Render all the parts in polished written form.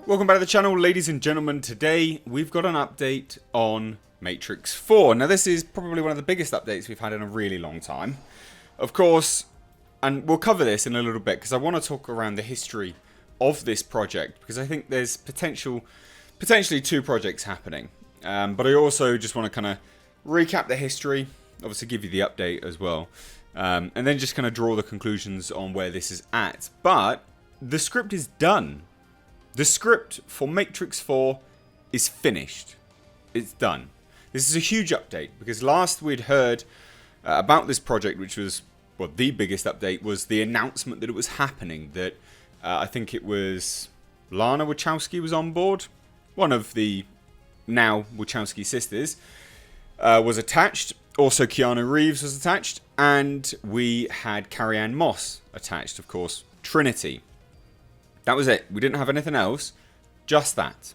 Welcome back to the channel, ladies and gentlemen. Today we've got an update on Matrix 4. Now this is probably one of the biggest updates we've had in a really long time. Of course, and we'll cover this in a little bit because I want to talk around the history of this project because I think there's potentially two projects happening. But I also just want to kind of recap the history, obviously give you the update as well, and then just kind of draw the conclusions on where this is at. But the script is done. The script for Matrix 4 is finished. It's done. This is a huge update because last we'd heard about this project, which was, well, the biggest update was the announcement that it was happening. That I think it was Lana Wachowski was on board. One of the now Wachowski sisters was attached. Also Keanu Reeves was attached. And we had Carrie-Anne Moss attached, of course, Trinity. That was it. We didn't have anything else. Just that.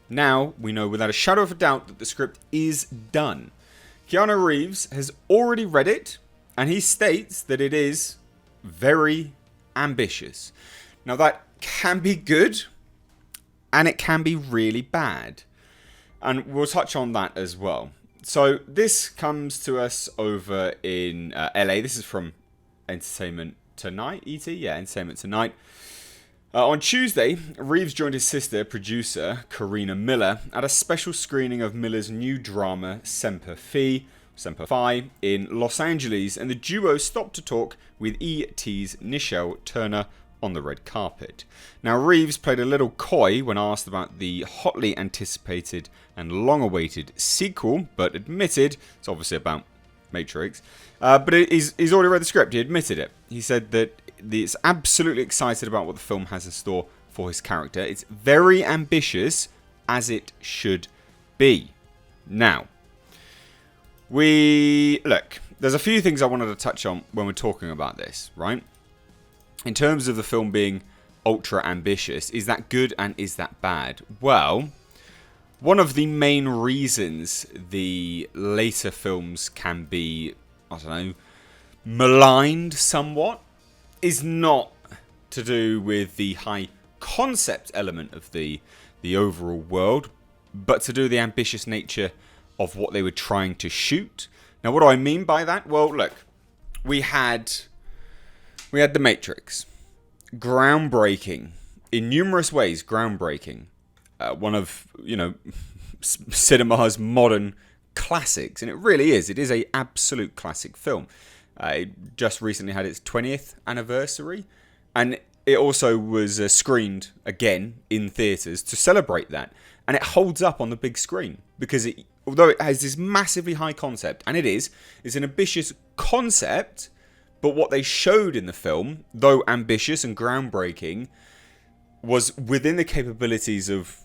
Now, we know without a shadow of a doubt that the script is done. Keanu Reeves has already read it, and he states that it is very ambitious. Now, that can be good, and it can be really bad. And we'll touch on that as well. So, this comes to us over in LA. This is from Entertainment Tonight, ET? Yeah, Entertainment Tonight. On Tuesday, Reeves joined his sister, producer Karina Miller, at a special screening of Miller's new drama Semper Fi in Los Angeles, and the duo stopped to talk with E.T.'s Nichelle Turner on the red carpet. Now, Reeves played a little coy when asked about the hotly anticipated and long-awaited sequel, but admitted, it's obviously about Matrix, but he's already read the script, he admitted it. He said that he's absolutely excited about what the film has in store for his character. It's very ambitious, as it should be. Now, there's a few things I wanted to touch on when we're talking about this, right? In terms of the film being ultra ambitious, is that good and is that bad? Well, one of the main reasons the later films can be, I don't know, maligned somewhat is not to do with the high concept element of the overall world, but to do with the ambitious nature of what they were trying to shoot. Now, what do I mean by that? Well, look, we had The Matrix. Groundbreaking. In numerous ways, groundbreaking. One of, cinema's modern classics. And it really is. It is an absolute classic film. It just recently had its 20th anniversary. And it also was screened again in theatres to celebrate that. And it holds up on the big screen. Because although it has this massively high concept, and it's an ambitious concept, but what they showed in the film, though ambitious and groundbreaking, was within the capabilities of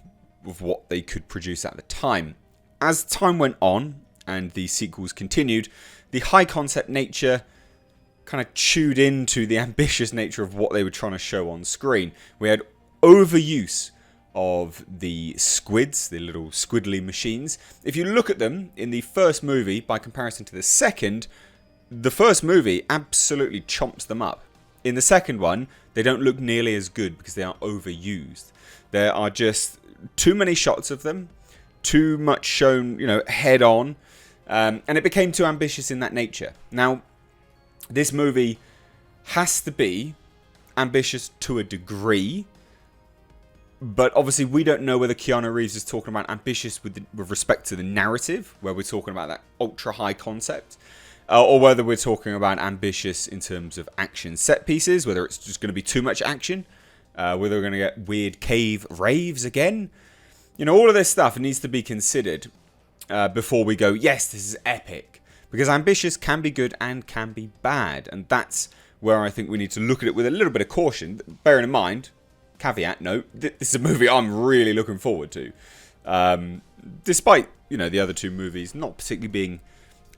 what they could produce at the time. As time went on and the sequels continued, the high concept nature kind of chewed into the ambitious nature of what they were trying to show on screen. We had overuse of the squids, the little squiddly machines. If you look at them in the first movie by comparison to the first movie absolutely chomps them up. In the second one, they don't look nearly as good because they are overused. There are just too many shots of them, too much shown, head on, and it became too ambitious in that nature. Now, this movie has to be ambitious to a degree, but obviously we don't know whether Keanu Reeves is talking about ambitious with respect to the narrative, where we're talking about that ultra high concept, or whether we're talking about ambitious in terms of action set pieces, whether it's just going to be too much action, whether we're going to get weird cave raves again. All of this stuff needs to be considered before we go, yes, this is epic. Because ambitious can be good and can be bad. And that's where I think we need to look at it with a little bit of caution. Bearing in mind, caveat note, this is a movie I'm really looking forward to. Despite, the other two movies not particularly being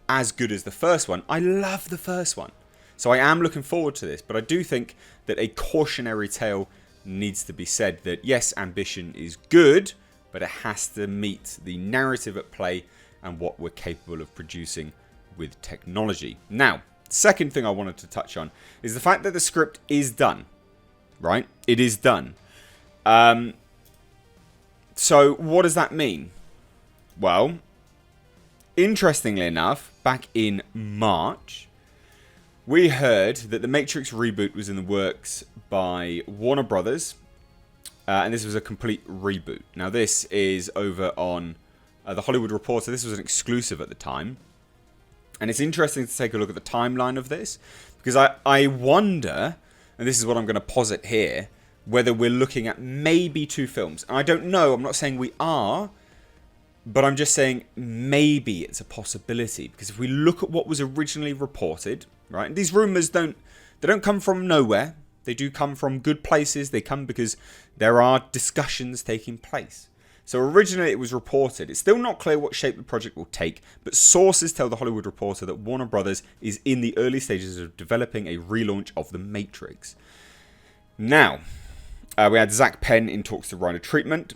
as good as the first one. I love the first one. So I am looking forward to this. But I do think that a cautionary tale needs to be said that, yes, ambition is good, but it has to meet the narrative at play and what we're capable of producing with technology. Now, second thing I wanted to touch on is the fact that the script is done. Right? It is done. So what does that mean? Well, interestingly enough, back in March, we heard that the Matrix reboot was in the works by Warner Brothers, and this was a complete reboot. Now, this is over on The Hollywood Reporter. This was an exclusive at the time, and it's interesting to take a look at the timeline of this, because I wonder, and this is what I'm going to posit here, whether we're looking at maybe 2 films. And I don't know, I'm not saying we are, but I'm just saying maybe it's a possibility, because if we look at what was originally reported, right? And these rumors don't come from nowhere. They do come from good places. They come because there are discussions taking place. So originally it was reported. It's still not clear what shape the project will take, but sources tell The Hollywood Reporter that Warner Brothers is in the early stages of developing a relaunch of The Matrix. Now, we had Zach Penn in talks to Rhino Treatment.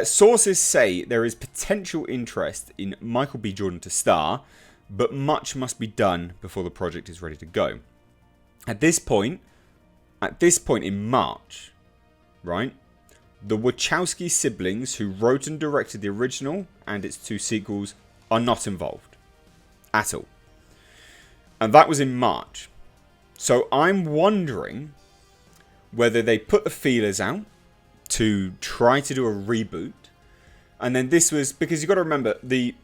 Sources say there is potential interest in Michael B. Jordan to star, but much must be done before the project is ready to go. At this point in March, right, the Wachowski siblings, who wrote and directed the original and its 2 sequels, are not involved at all. And that was in March. So I'm wondering whether they put the feelers out to try to do a reboot. And then this was, because you've got to remember,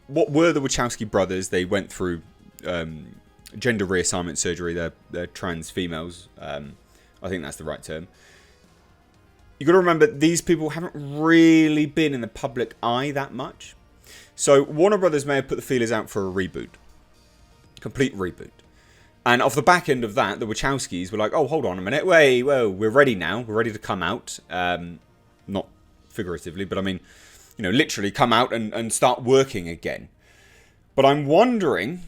what were the Wachowski brothers? They went through gender reassignment surgery. They're trans females. I think that's the right term. You've got to remember, these people haven't really been in the public eye that much. So Warner Brothers may have put the feelers out for a reboot. Complete reboot. And off the back end of that, the Wachowskis were like, oh, hold on a minute. Whoa, we're ready now. We're ready to come out. Not figuratively, but I mean, literally come out and start working again. But I'm wondering,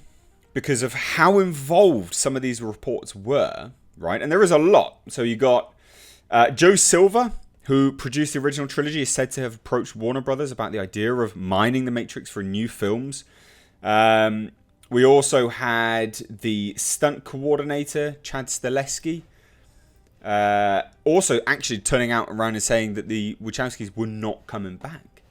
because of how involved some of these reports were, right? And there is a lot. So you got Joe Silver, who produced the original trilogy, is said to have approached Warner Brothers about the idea of mining the Matrix for new films. We also had the stunt coordinator, Chad Stahelski, also actually turning out around and saying that the Wachowskis were not coming back.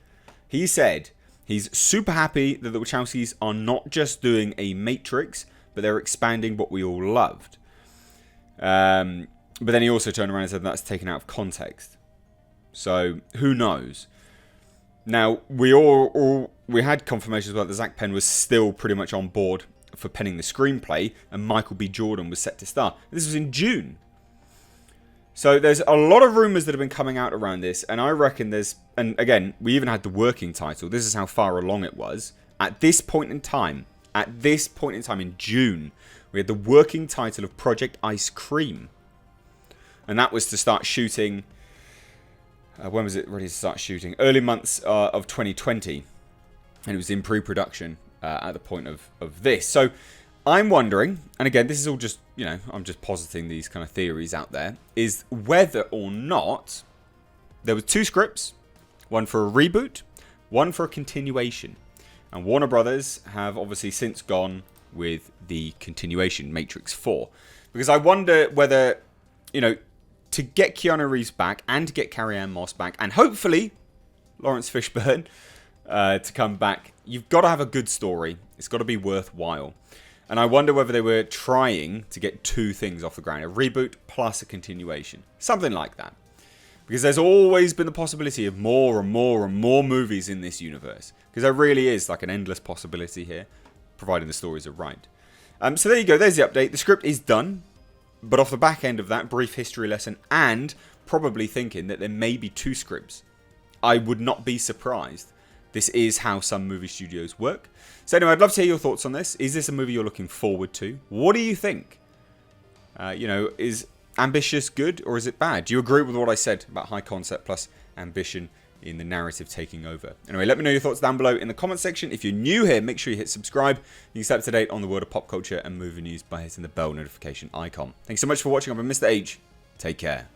He said he's super happy that the Wachowskis are not just doing a Matrix, but they're expanding what we all loved. But then he also turned around and said that's taken out of context. So who knows? Now we had confirmations about that Zach Penn was still pretty much on board for penning the screenplay, and Michael B. Jordan was set to star. This was in June. So there's a lot of rumors that have been coming out around this, and I reckon and again, we even had the working title. This is how far along it was. At this point in time in June, we had the working title of Project Ice Cream. And that was to start shooting, when was it ready to start shooting? Early months of 2020. And it was in pre-production at the point of this. So I'm wondering, and again, this is all just, I'm just positing these kind of theories out there, is whether or not there were 2 scripts, one for a reboot, one for a continuation. And Warner Brothers have obviously since gone with the continuation, Matrix 4. Because I wonder whether, to get Keanu Reeves back and to get Carrie-Anne Moss back, and hopefully Lawrence Fishburne to come back, you've got to have a good story. It's got to be worthwhile. And I wonder whether they were trying to get 2 things off the ground, a reboot plus a continuation. Something like that. Because there's always been the possibility of more and more and more movies in this universe. Because there really is like an endless possibility here, providing the stories are right. So there you go, there's the update. The script is done. But off the back end of that, brief history lesson, and probably thinking that there may be 2 scripts. I would not be surprised. This is how some movie studios work. So anyway, I'd love to hear your thoughts on this. Is this a movie you're looking forward to? What do you think? Is ambitious good or is it bad? Do you agree with what I said about high concept plus ambition in the narrative taking over? Anyway, let me know your thoughts down below in the comment section. If you're new here, make sure you hit subscribe. You can stay up to date on the world of pop culture and movie news by hitting the bell notification icon. Thanks so much for watching. I've been Mr. H. Take care.